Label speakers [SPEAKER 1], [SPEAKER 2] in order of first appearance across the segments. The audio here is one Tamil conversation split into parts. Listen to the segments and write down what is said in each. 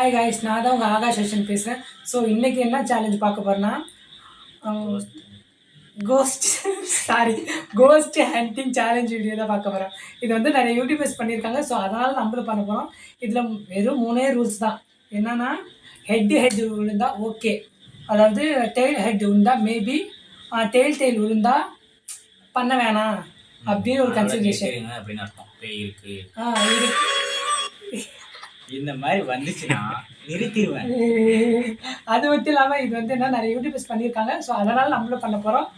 [SPEAKER 1] ஹாய் காய்ஸ், நான் தான் உங்கள் ஆகாஷ் ரோஷன் பேசுகிறேன். ஸோ இன்றைக்கி என்ன சேலஞ்ச் பார்க்க போகிறேன்னா, ghost sorry ghost hunting challenge video தான் பார்க்க போகிறோம். இது வந்து நிறைய யூடியூபர்ஸ் பண்ணியிருக்காங்க. ஸோ அதனால் நம்மளும் பண்ண போகிறோம். இதில் வெறும் 3 ரூல்ஸ் தான். என்னென்னா, ஹெட் விழுந்தால் ஓகே, அதாவது டெய்ல் ஹெட் விழுந்தால் மேபி, டெய்ல் விழுந்தால் பண்ண வேணாம் அப்படின்னு ஒரு கன்சிடரேஷன்
[SPEAKER 2] அப்படின்னு அர்த்தம். இருக்கு
[SPEAKER 1] இந்த மாதிரி வந்துச்சுன்னா நிறுத்திடுவேன். அது மட்டும் இல்லாமல் இது வந்து என்ன நிறைய யூடியூபர்ஸ் பண்ணியிருக்காங்க. ஸோ அதனால் நம்மளும் பண்ண போகிறோம்.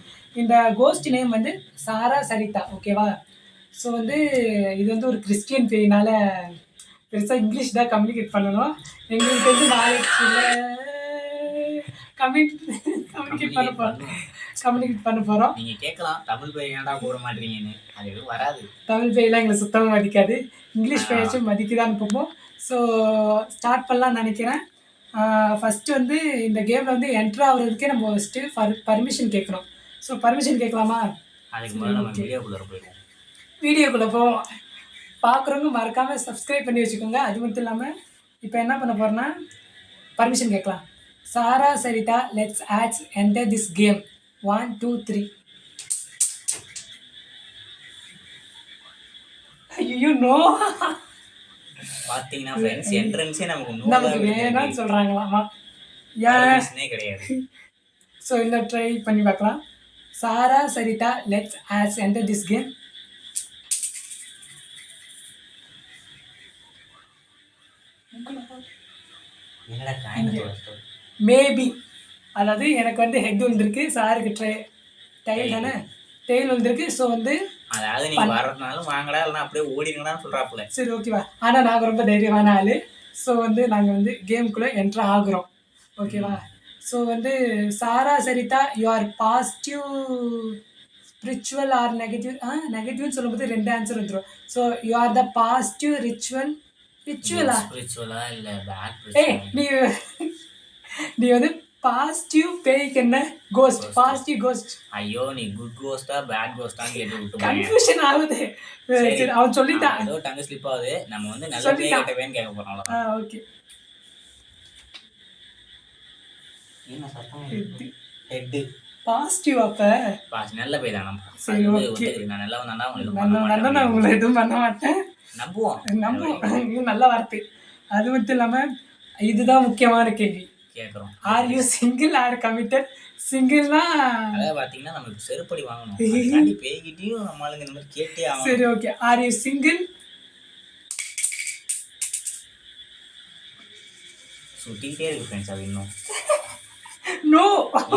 [SPEAKER 1] இந்த கோஸ்ட் நேம் வந்து சாரா சரிதா, ஓகேவா? ஸோ வந்து இது வந்து ஒரு கிறிஸ்டியன் பேயினால பெருசாக இங்கிலீஷ் தான் கம்யூனிகேட் பண்ணணும். எங்களுக்கு வந்து நாளைக்கு கம்யூனிகேட் பண்ண போகிறோம்.
[SPEAKER 2] நீங்கள் கேட்கலாம், தமிழ் பேய் ஏன்டா போட மாட்டீங்கன்னு. அது எதுவும் வராது.
[SPEAKER 1] தமிழ் பேயெல்லாம் எங்களை சுத்தமாக மதிக்காது. இங்கிலீஷ் பேயாச்சும் மதிக்குதான்னு போவோம். ஸோ ஸ்டார்ட் பண்ணலான்னு நினைக்கிறேன். ஃபஸ்ட்டு வந்து இந்த கேமில் வந்து என்ட்ரு ஆகுறதுக்கே நம்ம ஃபஸ்ட்டு பர்மிஷன் கேட்கணும். ஸோ பர்மிஷன் கேட்கலாமா?
[SPEAKER 2] அதுக்கு முன்னாடி நம்ம
[SPEAKER 1] வீடியோக்குள்ளே போவோம். பார்க்குறவங்க மறக்காமல் சப்ஸ்கிரைப் பண்ணி வச்சுக்கோங்க. அது மட்டும் இல்லாமல் இப்போ என்ன பண்ண போகிறோன்னா பர்மிஷன் கேட்கலாம். Sara Sarita, let's us enter this game. 1 2 3. ஐயோ நோ.
[SPEAKER 2] பாத்தீங்கன்னா फ्रेंड्स என்ட்ரன்ஸே நமக்கு
[SPEAKER 1] வேணாம்னு சொல்றாங்களாமா.
[SPEAKER 2] ஏனே கிடையாது.
[SPEAKER 1] சோ இந்த ட்ரை பண்ணி பார்க்கலாம். Sara Sarita, let's us enter this game.
[SPEAKER 2] என்னடா காயின
[SPEAKER 1] மேபி, அதாவது எனக்கு வந்து ஹெட் வந்திருக்கு, சாருக்கு டைல் தானே, டெய்ல் வந்திருக்கு. ஸோ வந்து
[SPEAKER 2] அதாவது நீங்க வரதுனால வாங்கடா இல்லைன்னா அப்படியே ஓடிடுங்கடான்னு சொல்றாப்புல.
[SPEAKER 1] சரி ஓகேவா? ஆனால் நாங்கள் ரொம்ப தைரியமான ஆள். ஸோ வந்து நாங்கள் வந்து கேமுக்குள்ளே என்ட்ரு ஆகுறோம், ஓகேவா? ஸோ வந்து Sara Sarita, you are positive spiritual or negative. நெகட்டிவ்னு சொல்லும்போது 2 ஆன்சர் வந்துடும். So you are the positive ரிச்சுவலா
[SPEAKER 2] இல்லை பேட்.
[SPEAKER 1] நீ வந்து பாசிட்டிவ் பேய்க்கு என்ன கோஸ்ட், பாசிட்டிவ் கோஸ்ட்.
[SPEAKER 2] ஐயோ நீ குட் கோஸ்டா பேட் கோஸ்டான்னு கேட்டு விட்டு
[SPEAKER 1] கன்ஃபியூஷன் ஆகுது. சரி அவன் சொல்லிட்டான்,
[SPEAKER 2] ஏதோ டங்கு ஸ்லிப் ஆகுது. நம்ம வந்து நல்ல பேய் கிட்ட வேணும் கேட்க போறோம். அவ்வளவுதான்.
[SPEAKER 1] ஓகே.
[SPEAKER 2] என்ன சத்தம்? Head
[SPEAKER 1] positive. அப்ப
[SPEAKER 2] நல்ல பேய் தான். நம்ம
[SPEAKER 1] சரி ஓகே,
[SPEAKER 2] நான் நல்லா வந்தா
[SPEAKER 1] நான் உங்களை எதுவும் பண்ண மாட்டேன்.
[SPEAKER 2] நம்புவோம்.
[SPEAKER 1] நல்ல வார்த்தை. அது மட்டும் இல்லாம இதுதான் முக்கியமான கேள்வி
[SPEAKER 2] கேக்குறோம்.
[SPEAKER 1] Are you single or committed? சிங்கிள்னா
[SPEAKER 2] அத பாத்தீங்கன்னா நமக்கு செருப்படி வாங்கணும். அதுக்காண்டி பேய்கிட்டயும் நம்மளுங்க இந்த மாதிரி கேட்டே ஆகணும்.
[SPEAKER 1] சரி ஓகே. R you single?
[SPEAKER 2] சுத்திட்டே இருக்கு ஃப்ரெண்ட்ஸ். அது இன்னும்
[SPEAKER 1] நோ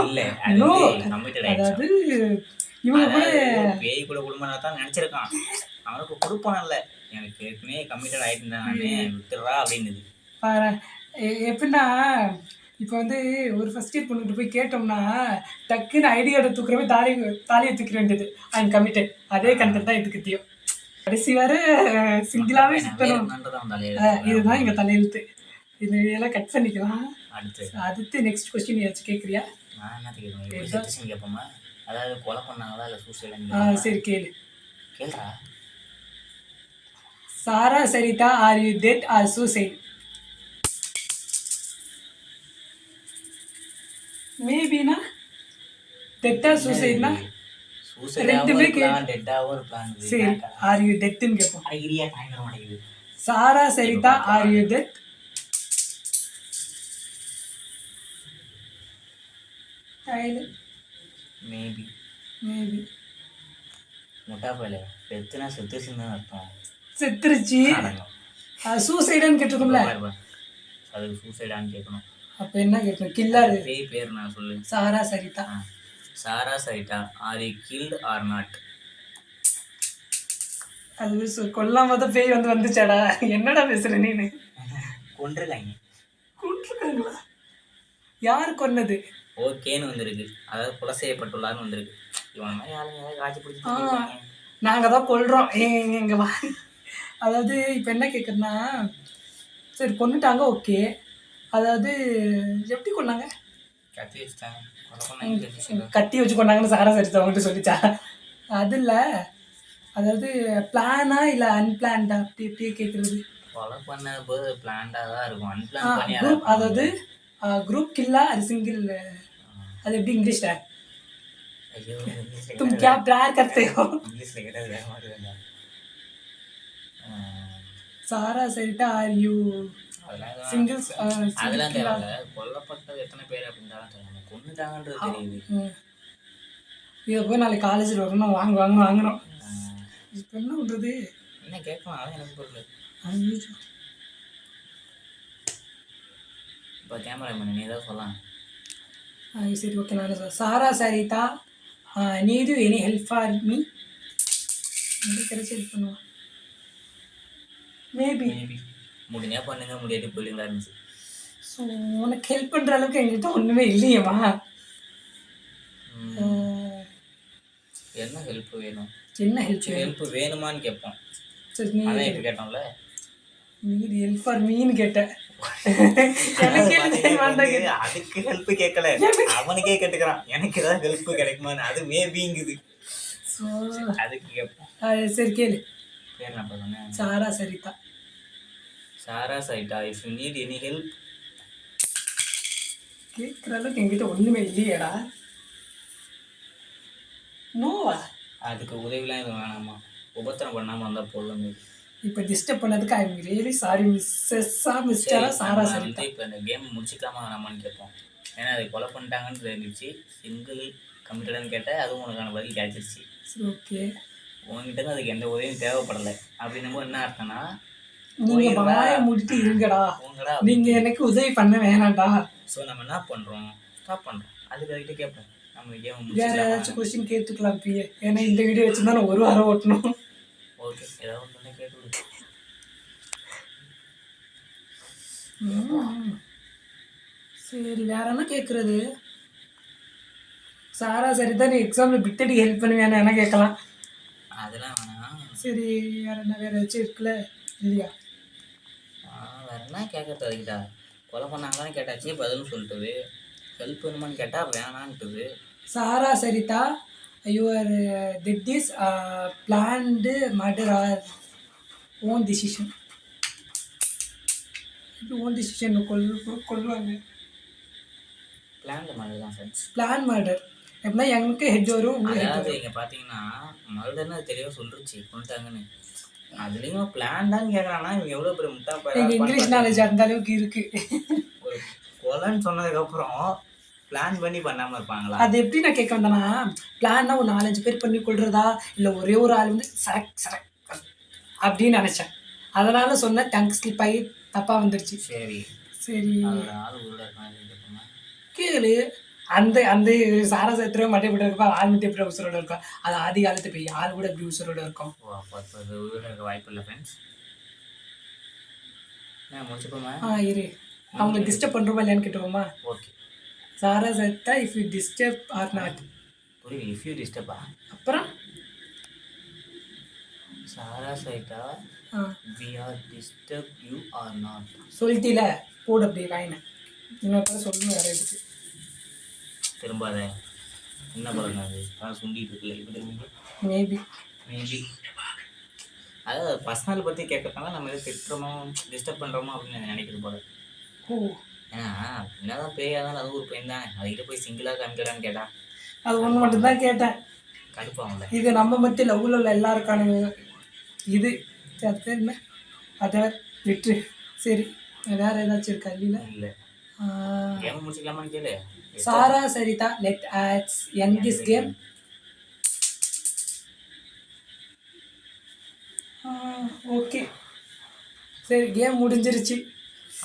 [SPEAKER 2] இல்ல,
[SPEAKER 1] நோ
[SPEAKER 2] கமிட்டட்.
[SPEAKER 1] அதாவது இவங்க கூட
[SPEAKER 2] பேய் கூட குடும்பனா தான் நினைச்சிருக்கான். அவனுக்கு கொடுப்பானல்ல, எனக்கு ஏற்கனவே கமிட்டட் ஆயிட்டு நானே விட்டுறா அப்படின்னு.
[SPEAKER 1] பாரு எப்படின்னா, இப்போ வந்து ஒரு ஃபஸ்ட் இயர் பொண்ணுகிட்ட போய் கேட்டோம்னா டக்குன்னு ஐடி கார்டை தூக்குறவே தாலியை தூக்கிற வேண்டியது. I am committed. அதே கண்டென்ட் தான் இதுக்கிட்டையும். கடைசி வர சிங்கிளாகவே சுற்றணும். இதுதான் எங்கள் தலையெழுத்து. இது எல்லாம் கட் பண்ணிக்கலாம். அடுத்து நெக்ஸ்ட் கொஸ்டின் ஏதாச்சும் கேட்குறியா?
[SPEAKER 2] நான் என்ன கேட்குறேன் கேட்போமா? அதாவது கொலை பண்ணாங்களா இல்லை சூசைட்?
[SPEAKER 1] சரி கேளு.
[SPEAKER 2] கேள்றா.
[SPEAKER 1] Sara Sarita, are you dead or suicide? மேபினா டெட்டா சூசைட்னா ரெண்டுமே
[SPEAKER 2] டெட்டாவும் இருக்கலாம்.
[SPEAKER 1] சரி, ஆர் யூ டெட்னு கேட்போம்.
[SPEAKER 2] ஐடியா பயங்கர மாட்டேங்குது.
[SPEAKER 1] சாரா Sarita, are you dead?
[SPEAKER 2] Maybe முட்டா போயில செத்துனா செத்துச்சுன்னு அர்த்தம்.
[SPEAKER 1] செத்துருச்சு. சூசைடான்னு கேட்டிருக்கோம்ல,
[SPEAKER 2] அதுக்கு சூசைடான்னு கேட்கணும்.
[SPEAKER 1] அப்போ என்ன கேட்கணும்? கில்லர்.
[SPEAKER 2] பேய் பேர் நான் சொல்லு.
[SPEAKER 1] Sara Sarita.
[SPEAKER 2] Sara Sarita, are you killed or not?
[SPEAKER 1] அது கொல்லாம தான் பேய் வந்துச்சாடா? என்னடா பேசுற நீனு? கொண்டிருக்காங்களா? யாரு கொன்னது?
[SPEAKER 2] ஓகேன்னு வந்திருக்கு, அதாவது கொலை செய்யப்பட்டுள்ளான்னு வந்திருக்கு. இவன் மாதிரி ஆளுங்க காட்சி பிடிச்சி
[SPEAKER 1] நாங்கள் தான் கொள்றோம் எங்க வா. அதாவது இப்போ என்ன கேட்குறேன்னா, சரி கொண்டுட்டாங்க ஓகே, அதாவது எப்படி கொண்டாங்க?
[SPEAKER 2] கத்தி வச்சுட்டாங்க.
[SPEAKER 1] கத்தி வச்சு கொண்டாங்கன்னு சாரா சரிதா அவங்ககிட்ட சொல்லிச்சா? அது இல்லை, அதாவது பிளானா இல்லை அன்பிளான்டா? அப்படி இப்படியே கேட்குறது.
[SPEAKER 2] கொலை பண்ண போது பிளான்டாக தான் இருக்கும். அன்பிளான் பண்ணி
[SPEAKER 1] குரூப், அதாவது குரூப் கில்லா அது சிங்கிள், அது எப்படி இங்கிலீஷ்ல?
[SPEAKER 2] ஐயோ இங்கிலீஷில்
[SPEAKER 1] तुम क्या प्यार करते हो?
[SPEAKER 2] இங்கிலீஷில் கேட்டால் வேற மாதிரி வேண்டாம்.
[SPEAKER 1] சாரா சரிட்டா ஆர் யூ
[SPEAKER 2] அதெல்லாம்
[SPEAKER 1] சிங்கிள்ஸ்?
[SPEAKER 2] அதெல்லாம் தேவையில்ல. கொல்லப்பட்டது எத்தனை பேர் அப்படின்றாலும் தெரியும். கொண்டுட்டாங்கன்றது தெரியுது.
[SPEAKER 1] இதை போய் நாளைக்கு காலேஜில் வரணும், வாங்கணும். இப்போ என்ன பண்ணுறது?
[SPEAKER 2] என்ன கேட்கலாம், அதான் எனக்கு பொருள். இப்போ கேமராமேன் நீ ஏதாவது சொல்லலாம்.
[SPEAKER 1] சரி ஓகே, நான் சார் சாரா சரிதா need any help for me? கிடைச்சி ஹெல்ப் பண்ணுவான் மேபி.
[SPEAKER 2] முடிஞ்சா பண்ணுங்க, முடியாட்டி போயிடுங்களா இருந்துச்சு.
[SPEAKER 1] ஸோ உனக்கு ஹெல்ப் பண்ணுற அளவுக்கு எங்கள்கிட்ட ஒன்றுமே இல்லையேம்மா.
[SPEAKER 2] என்ன ஹெல்ப் வேணும்?
[SPEAKER 1] என்ன ஹெல்ப்
[SPEAKER 2] ஹெல்ப் வேணுமான்னு கேட்போம்.
[SPEAKER 1] சரி, நீ
[SPEAKER 2] அதான் இப்போ கேட்டோம்ல,
[SPEAKER 1] நீடு ஹெல்ப் ஃபார் மீன்னு கேட்டேன்.
[SPEAKER 2] அதுக்கு ஹெல்ப் கேட்கல, அவனுக்கே கேட்டுக்கிறான் எனக்கு ஏதாவது ஹெல்ப் கிடைக்குமான்னு. அது மேபிங்குது, அதுக்கு கேட்போம்.
[SPEAKER 1] சரி கேளு.
[SPEAKER 2] பேர் என்ன சொன்னேன்?
[SPEAKER 1] Sara Sarita.
[SPEAKER 2] Sara Sarita if you need any help.
[SPEAKER 1] கேட்குற அளவுக்கு என்கிட்ட ஒன்றுமே இல்லையேடா. நோவா?
[SPEAKER 2] அதுக்கு உதவிலாம் எதுவும் வேணாமா, உபத்திரம் பண்ணாமல் வந்தால் போதும்.
[SPEAKER 1] இப்போ டிஸ்டர்ப் பண்ணதுக்கு ஐ எம் ரியலி சாரி மிஸ்டரா சாரா சரிதா.
[SPEAKER 2] இப்போ இந்த கேம் முடிச்சுக்கலாமா வேணாமான்னு கேட்போம். ஏன்னா அது கொலை பண்ணிட்டாங்கன்னு தெரிஞ்சிச்சு. சிங்கிள் கமிட்டடான்னு கேட்டால் அதுவும் உனக்கான பதில் கிடைச்சிருச்சு.
[SPEAKER 1] சரி ஓகே,
[SPEAKER 2] உங்ககிட்ட அதுக்கு எந்த உதவியும் தேவைப்படலை அப்படின்னும் போது என்ன அர்த்தம்னா,
[SPEAKER 1] நீங்கள் வாயை முடிட்டு இருங்கடா, நீங்கள் எனக்கு உதவி பண்ண வேணாம்டா.
[SPEAKER 2] ஸோ நம்ம என்ன பண்ணுறோம், ஸ்டாப் பண்ணுறோம். அதுக்கிட்ட கேட்போம் நம்ம கேம்
[SPEAKER 1] வேறு ஏதாச்சும் கொஸ்டின் கேட்டுக்கலாம் பிஏ. ஏன்னா இந்த வீடியோ வச்சுருந்தா நான் 1 வாரம் ஓட்டணும்.
[SPEAKER 2] ஓகே, ஏதாவது ஒன்று கேட்டு விடு.
[SPEAKER 1] சரி, வேற என்ன கேட்குறது? சாரா சரிதான், நீ எக்ஸாமில் பிட்டடி ஹெல்ப் பண்ணுவேன்னு என்ன கேட்கலாம்.
[SPEAKER 2] அதெல்லாம் வேணாம்.
[SPEAKER 1] சரி, வேற என்ன, வேற ஏதாச்சும் இருக்குல்ல இல்லையா?
[SPEAKER 2] வேற என்ன கேட்கறது? அதுக்கிட்ட கொலை பண்ணாங்களான்னு கேட்டாச்சு, பதிலும் சொல்லிட்டுது. ஹெல்ப் வேணுமான்னு கேட்டால் வேணான்ட்டுது.
[SPEAKER 1] Sara Sarita your that is planned murder or own decision? Own decision கொள்வாங்க.
[SPEAKER 2] பிளான் மாதிரி தான் ஃப்ரெண்ட்ஸ்.
[SPEAKER 1] பிளான் மர்டர் எப்படின்னா எனக்கு ஹெட் வரும், உங்களுக்கு ஹெட்
[SPEAKER 2] அதாவது
[SPEAKER 1] வரும்.
[SPEAKER 2] இங்கே பார்த்தீங்கன்னா மர்டர்னு அது தெளிவாக சொல்லிருச்சு, கொண்டுட்டாங்கன்னு. அதுலேயும் பிளான் தான் கேட்குறான்னா இவங்க எவ்வளோ பெரிய முட்டா
[SPEAKER 1] எங்கள் இங்கிலீஷ் நாலேஜ் அந்த அளவுக்கு இருக்குது.
[SPEAKER 2] ஒரு கொலைன்னு சொன்னதுக்கப்புறம் பிளான் பண்ணி பண்ணாமல் இருப்பாங்களா?
[SPEAKER 1] அது எப்படி நான் கேட்க வந்தேன்னா, பிளான்னா ஒரு 4-5 பேர் பண்ணி கொள்றதா, இல்லை ஒரே ஒரு ஆள் வந்து சரக் அப்படின்னு நினச்சேன். அதனால சொன்னேன், டங்க் ஸ்லிப் ஆகி தப்பாக வந்துருச்சு.
[SPEAKER 2] சரி
[SPEAKER 1] சரி
[SPEAKER 2] அதோட ஆள் உள்ள இருக்காங்க
[SPEAKER 1] கேளு. அந்த அந்த சாரா சத்திரம் மட்டும் எப்படி இருப்பா, ஆள் மட்டும் எப்படி உசுரோட இருக்கும்? அது ஆதி காலத்து போய் ஆள் கூட எப்படி உசுரோட இருக்கும்?
[SPEAKER 2] ஓ, அப்போ அது உள்ள இருக்க வாய்ப்பு இல்லை ஃப்ரெண்ட்ஸ். நான் முடிச்சுப்போமா?
[SPEAKER 1] இரு, அவங்களை டிஸ்டர்ப் பண்ணுறோமா இல்லையான்னு கேட்டுவோமா?
[SPEAKER 2] Okay.
[SPEAKER 1] Sara Sarita if you disturb or not.
[SPEAKER 2] புரியல, இஃப் யூ டிஸ்டர்பா?
[SPEAKER 1] அப்புறம்
[SPEAKER 2] Sara Sarita we are disturb you or not
[SPEAKER 1] சொல்லிட்டீல, போடு அப்படியே வாயின. இன்னொருத்தர சொல்லணும் வேற எதுக்கு.
[SPEAKER 2] திரும்ப அதை என்ன பழங்க, அது அதான் சுண்டிட்டு இருக்குல்ல இப்படி
[SPEAKER 1] மேபி
[SPEAKER 2] அதாவது பர்சனல் பற்றி கேட்கறதுனால நம்ம எதாவது திட்டுறோமோ டிஸ்டர்ப் பண்ணுறோமோ அப்படின்னு நினைக்கிறது போல.
[SPEAKER 1] ஓ,
[SPEAKER 2] ஏன்னா என்னதான் பேயாக இருந்தாலும் அது ஒரு பெண் தானே, அதுக்கிட்ட போய் சிங்கிளாக காமிக்கலான்னு கேட்டா
[SPEAKER 1] அது ஒன்று மட்டும்தான் கேட்டேன்.
[SPEAKER 2] கடுப்பாங்கல்ல.
[SPEAKER 1] இது நம்ம மட்டும் லவ்வில் உள்ள எல்லாருக்கான இது. அது பேர் என்ன, அதை விட்டு. சரி, வேற ஏதாச்சும் இருக்கா?
[SPEAKER 2] இல்லை கேம் முடிச்சுக்கலாமான்னு கேளு.
[SPEAKER 1] Sara Sarita let us end this game. Okay, சரி கேம் முடிஞ்சிருச்சு.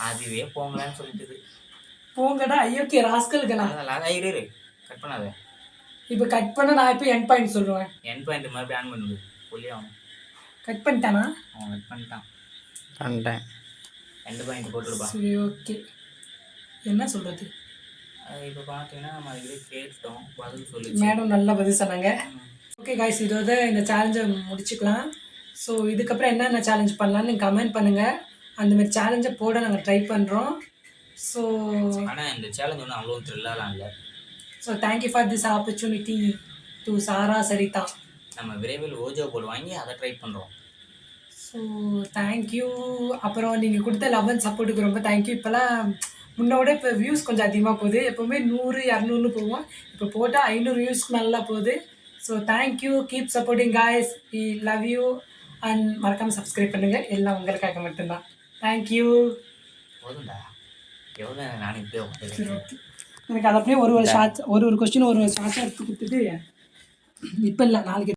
[SPEAKER 2] அதுவே போங்களான்னு சொல்லிட்டுது.
[SPEAKER 1] போங்கடா ஐயோக்கே ராஸ்கல்களா.
[SPEAKER 2] இரு கட் பண்ணாத.
[SPEAKER 1] இப்போ கட் பண்ண நான் இப்போ எண்ட் பாயிண்ட் சொல்லுவேன்.
[SPEAKER 2] எண்ட் பாயிண்ட் மாதிரி ஆன் பண்ணுது சொல்லி அவன்
[SPEAKER 1] கட் பண்ணிட்டானா?
[SPEAKER 2] அவன் கட் பண்ணிட்டான். எண்ட் பாயிண்ட் போட்டுருப்பான்.
[SPEAKER 1] சரி ஓகே, என்ன சொல்கிறது?
[SPEAKER 2] இப்போ பார்த்தீங்கன்னா நம்ம அதுவே கேட்டோம், பதில் சொல்லி
[SPEAKER 1] மேடம் நல்லா பதில் சொன்னாங்க. ஓகே காய்ஸ், இதோட இந்த சேலஞ்சை முடிச்சுக்கலாம். ஸோ இதுக்கப்புறம் என்னென்ன சேலஞ்ச் பண்ணலான்னு நீங்கள் கமெண்ட் பண்ணுங்கள். அந்தமாதிரி சேலஞ்சை போட நாங்கள் ட்ரை பண்ணுறோம். ஸோ
[SPEAKER 2] ஆனால் இந்த சேலஞ்ச் ஒன்றும் அவ்வளோ த்ரில்லாலாம் இல்லை.
[SPEAKER 1] So thank you for this opportunity to Sara Sarita.
[SPEAKER 2] நம்ம விரைவில் ஓஜோ போர்டு வாங்கி அதை ட்ரை பண்ணுறோம்.
[SPEAKER 1] So thank you. அப்புறம் நீங்கள் கொடுத்த லவ் அண்ட் சப்போர்ட்டுக்கு ரொம்ப தேங்க்யூ. இப்போலாம் முன்னோட இப்போ வியூஸ் கொஞ்சம் அதிகமாக போகுது. எப்போவுமே 100 200ன்னு போவோம். இப்போ போட்டால் 500 வியூஸ்க்கு நல்லா போகுது. So thank you, keep supporting guys, we love you and மறக்காமல் சப்ஸ்கிரைப் பண்ணுங்கள். எல்லாம் உங்களுக்காக மட்டும்தான். தேங்க்யூ.
[SPEAKER 2] போதும்டா, எவ்வளோ நானும் இப்படியே
[SPEAKER 1] சரி,
[SPEAKER 2] உட்காந்து
[SPEAKER 1] ஓகே. எனக்கு அதை அப்படியே ஒரு ஷார்ட்ஸ் ஒரு கொஸ்டின் ஒரு ஷார்ட்ஸாக எடுத்து கொடுத்துட்டு இப்போ இல்லை நாளைக்கு